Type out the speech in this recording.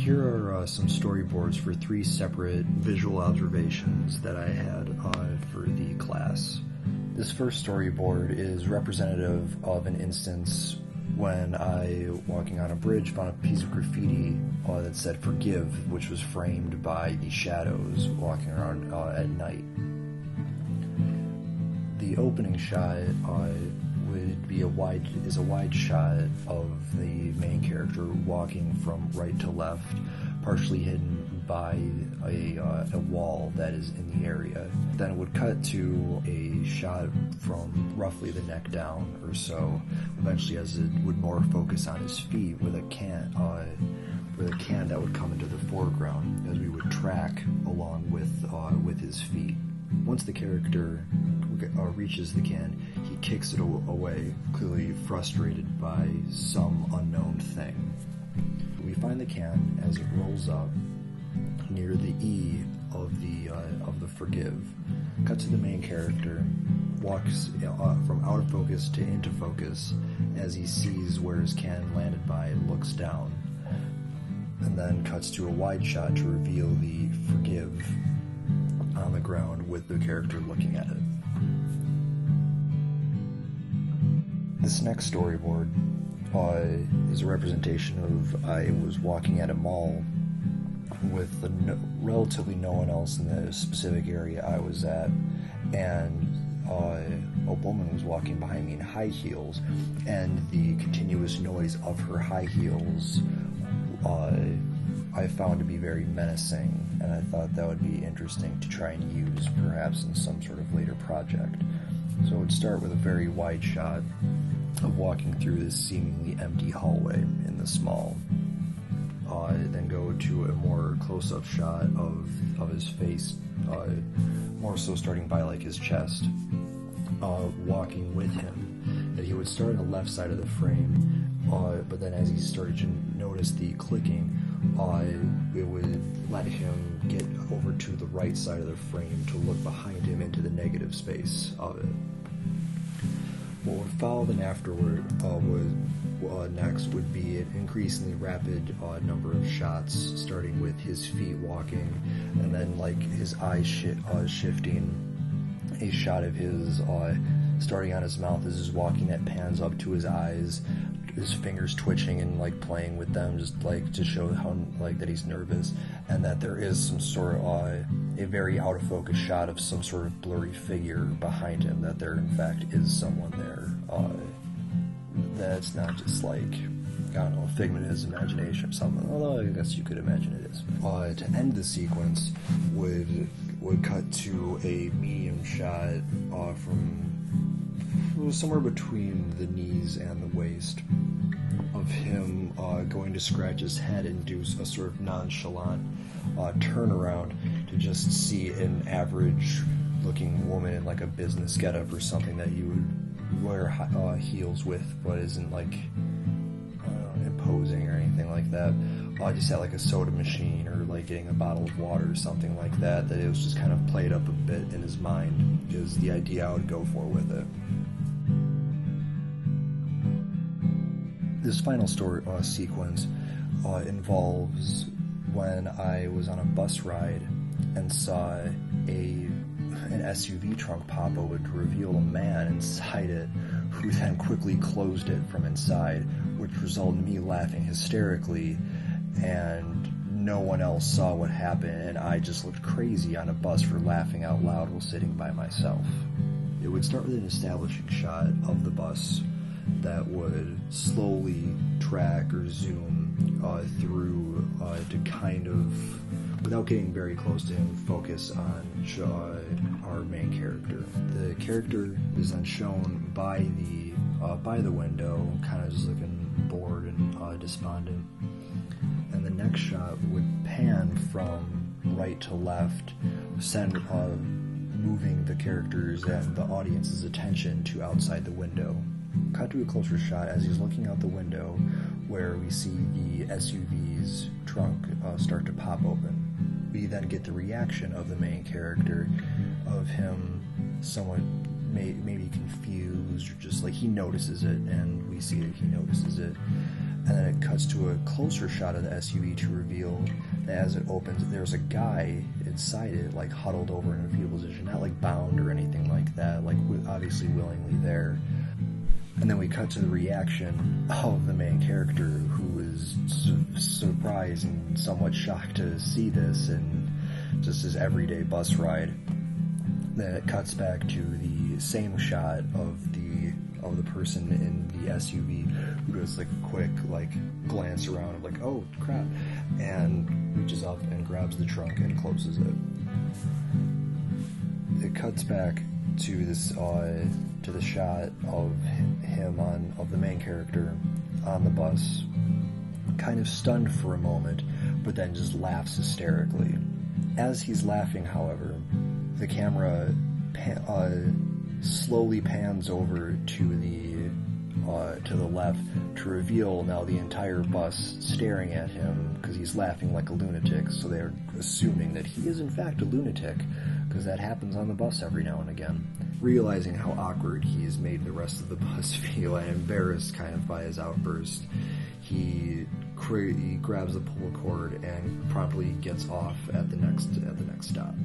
here are some storyboards for 3 separate visual observations that I had for the class. This first storyboard is representative of an instance when I, walking on a bridge, found a piece of graffiti that said "Forgive," which was framed by the shadows walking around at night. The opening shot would be a wide shot of the main character walking from right to left, partially hidden by a wall that is in the area. Then it would cut to a shot from roughly the neck down or so, eventually as it would more focus on his feet with a can that would come into the foreground as we would track along with his feet. Once the character reaches the can, he kicks it away, clearly frustrated by some unknown thing. We find the can as it rolls up near the E of the forgive. Cut to the main character, walks from out of focus to into focus as he sees where his can landed by and looks down. And then cuts to a wide shot to reveal the forgive on the ground with the character looking at it. This next storyboard is a representation of I was walking at a mall with relatively no one else in the specific area I was at, and a woman was walking behind me in high heels, and the continuous noise of her high heels I found to be very menacing, and I thought that would be interesting to try and use perhaps in some sort of later project. So it would start with a very wide shot of walking through this seemingly empty hallway in this mall. Then go to a more close-up shot of his face, more so starting by like his chest, walking with him. That he would start on the left side of the frame, but then as he started to notice the clicking, it would let him get over to the right side of the frame to look behind him into the negative space of it. What would follow then afterward next would be an increasingly rapid number of shots, starting with his feet walking, and then like his eyes shifting. A shot of his starting on his mouth as he's walking that pans up to his eyes, his fingers twitching and like playing with them, just like to show how like that he's nervous, and that there is some sort of a very out of focus shot of some sort of blurry figure behind him, that there in fact is someone there. That's not just like, I don't know, a figment of his imagination or something, although I guess you could imagine it is. To end the sequence would cut to a medium shot from somewhere between the knees and the waist of him going to scratch his head and do a sort of nonchalant turnaround to just see an average looking woman in like a business getup or something that you would wear heels with, but isn't like imposing or anything like that. Just at like a soda machine or like getting a bottle of water or something like that, that it was just kind of played up a bit in his mind is the idea I would go for with it. This final story sequence involves when I was on a bus ride and saw an SUV trunk pop open to reveal a man inside it, who then quickly closed it from inside, which resulted in me laughing hysterically, and no one else saw what happened, and I just looked crazy on a bus for laughing out loud while sitting by myself. It would start with an establishing shot of the bus that would slowly track or zoom through to kind of, without getting very close to him, focus on our main character. The character is then shown by the window, kind of just looking bored and despondent. And the next shot would pan from right to left, moving the characters and the audience's attention to outside the window. Cut to a closer shot as he's looking out the window, where we see the SUV's trunk start to pop open. We then get the reaction of the main character, of him somewhat maybe confused, or just like he notices it, and we see that he notices it. And then it cuts cuts to a closer shot of the SUV to reveal that as it opens, there's a guy inside it, like huddled over in a fetal position, not like bound or anything like that, like obviously willingly there. And then we cut to the reaction of the main character, who is surprised and somewhat shocked to see this, and just his everyday bus ride. Then it cuts back to the same shot of the person in the SUV, who does like a quick like glance around of like, oh crap, and reaches up and grabs the trunk and closes it. It cuts back to this to the shot of him of the main character on the bus, kind of stunned for a moment, but then just laughs hysterically. As he's laughing, however, the camera slowly pans over to the left to reveal now the entire bus staring at him, because he's laughing like a lunatic. So they're assuming that he is in fact a lunatic, because that happens on the bus every now and again. Realizing how awkward he has made the rest of the bus feel and embarrassed kind of by his outburst, he grabs the pull cord and promptly gets off at the next stop.